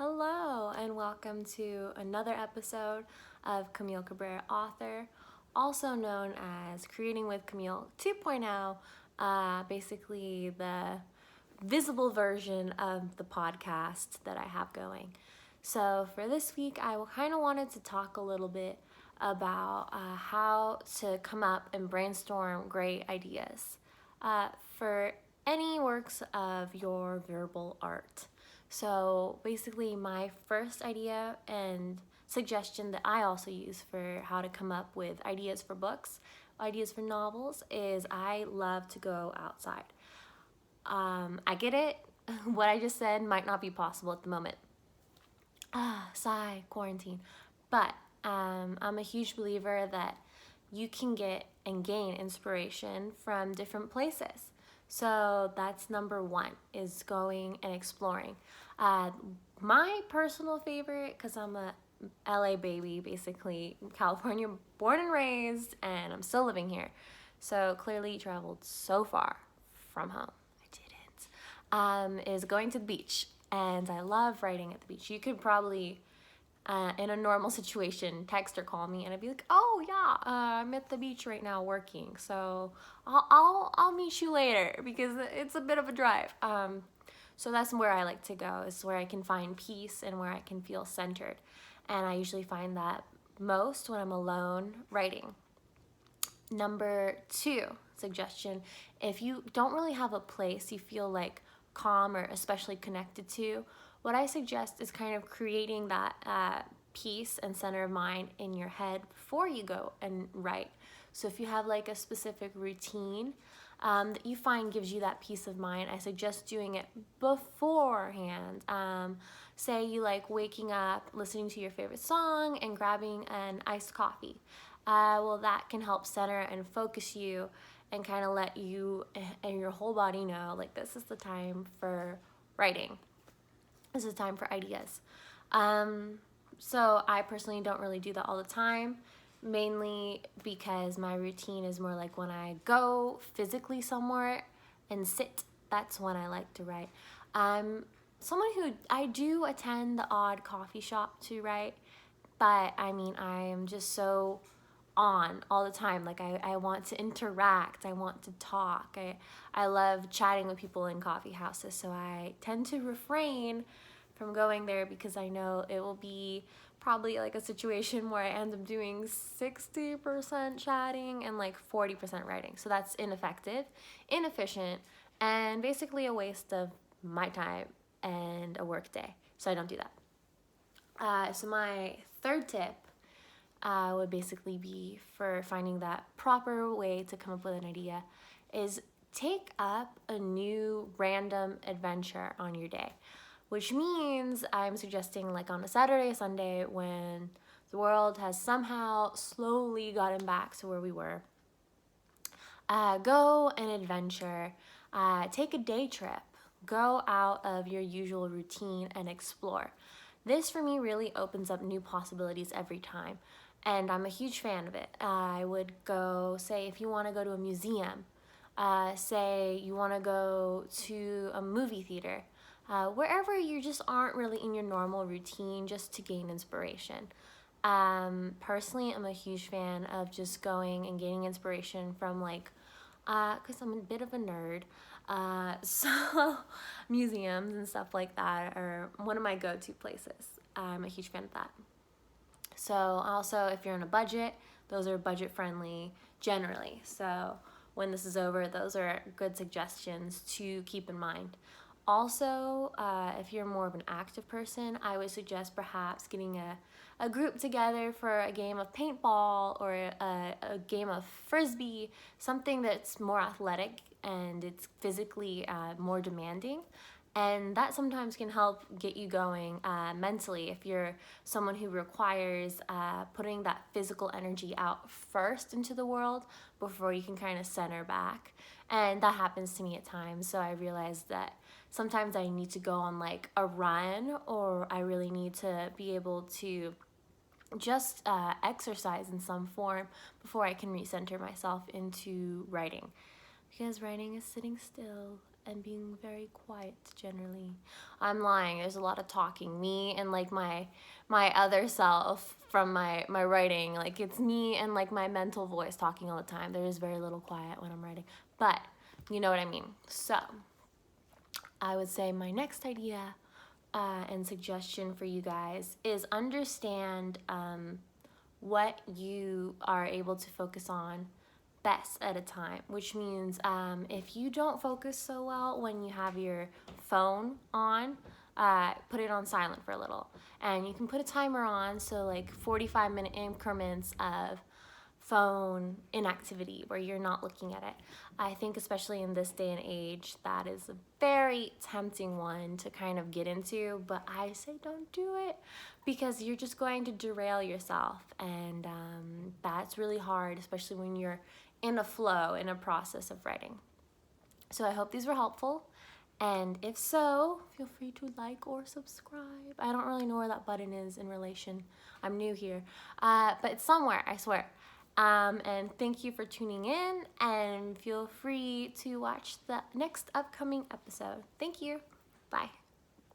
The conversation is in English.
Hello, and welcome to another episode of Camille Cabrera, author, also known as Creating with Camille 2.0, basically the visible version of the podcast that I have going. So, for this week, I kind of wanted to talk a little bit about how to come up and brainstorm great ideas for any works of your verbal art. So basically, my first idea and suggestion that I also use for how to come up with ideas for books, ideas for novels, is I love to go outside. I get it. What I just said might not be possible at the moment. Sigh, quarantine. But I'm a huge believer that you can get and gain inspiration from different places. So that's number one, is going and exploring. My personal favorite, because I'm a LA baby, basically, California born and raised, and I'm still living here. So clearly traveled so far from home. I didn't. Is going to the beach. And I love writing at the beach. You could probably in a normal situation, text or call me, and I'd be like, "Oh yeah, I'm at the beach right now working, so I'll meet you later because it's a bit of a drive." So that's where I like to go. Is where I can find peace and where I can feel centered, and I usually find that most when I'm alone writing. Number two suggestion: if you don't really have a place you feel like calm or especially connected to, what I suggest is kind of creating that peace and center of mind in your head before you go and write. So if you have like a specific routine that you find gives you that peace of mind, I suggest doing it beforehand. Say you like waking up, listening to your favorite song, and grabbing an iced coffee. Well, that can help center and focus you and kind of let you and your whole body know, like, this is the time for writing. This is time for ideas. So I personally don't really do that all the time, mainly because my routine is more like when I go physically somewhere and sit, that's when I like to write. Someone who I do attend the odd coffee shop to write, but I mean, I am just so on all the time. Like I want to interact, I want to talk. I love chatting with people in coffee houses, so I tend to refrain from going there because I know it will be probably like a situation where I end up doing 60% chatting and like 40% writing. So that's ineffective, inefficient, and basically a waste of my time and a work day. So I don't do that. So my third tip would basically be for finding that proper way to come up with an idea is take up a new random adventure on your day, which means I'm suggesting like on a Saturday, Sunday, when the world has somehow slowly gotten back to where we were, go an adventure, take a day trip, go out of your usual routine and explore. This for me really opens up new possibilities every time, and I'm a huge fan of it. I would go, say, if you want to go to a museum, say you want to go to a movie theater, wherever you just aren't really in your normal routine, just to gain inspiration. Personally, I'm a huge fan of just going and gaining inspiration from like, because I'm a bit of a nerd, so museums and stuff like that are one of my go-to places. I'm a huge fan of that. So also, if you're on a budget, those are budget friendly generally. So when this is over, those are good suggestions to keep in mind. Also, if you're more of an active person, I would suggest perhaps getting a group together for a game of paintball or a game of frisbee, something that's more athletic and it's physically more demanding. And that sometimes can help get you going mentally if you're someone who requires putting that physical energy out first into the world before you can kind of center back. And that happens to me at times, so I realized that sometimes I need to go on like a run, or I really need to be able to just exercise in some form before I can recenter myself into writing, because writing is sitting still and being very quiet generally. I'm lying. There's a lot of talking. Me and like my other self from my writing. Like it's me and like my mental voice talking all the time. There is very little quiet when I'm writing. But you know what I mean. So I would say my next idea and suggestion for you guys is understand what you are able to focus on best at a time, which means if you don't focus so well when you have your phone on, put it on silent for a little. And you can put a timer on, so like 45-minute increments of phone inactivity where you're not looking at it. I think especially in this day and age, that is a very tempting one to kind of get into, but I say don't do it because you're just going to derail yourself, and that's really hard, especially when you're in a flow, in a process of writing. So I hope these were helpful, and if so, feel free to like or subscribe. I don't really know where that button is in relation. I'm new here, but it's somewhere, I swear. And thank you for tuning in, and feel free to watch the next upcoming episode. Thank you. Bye.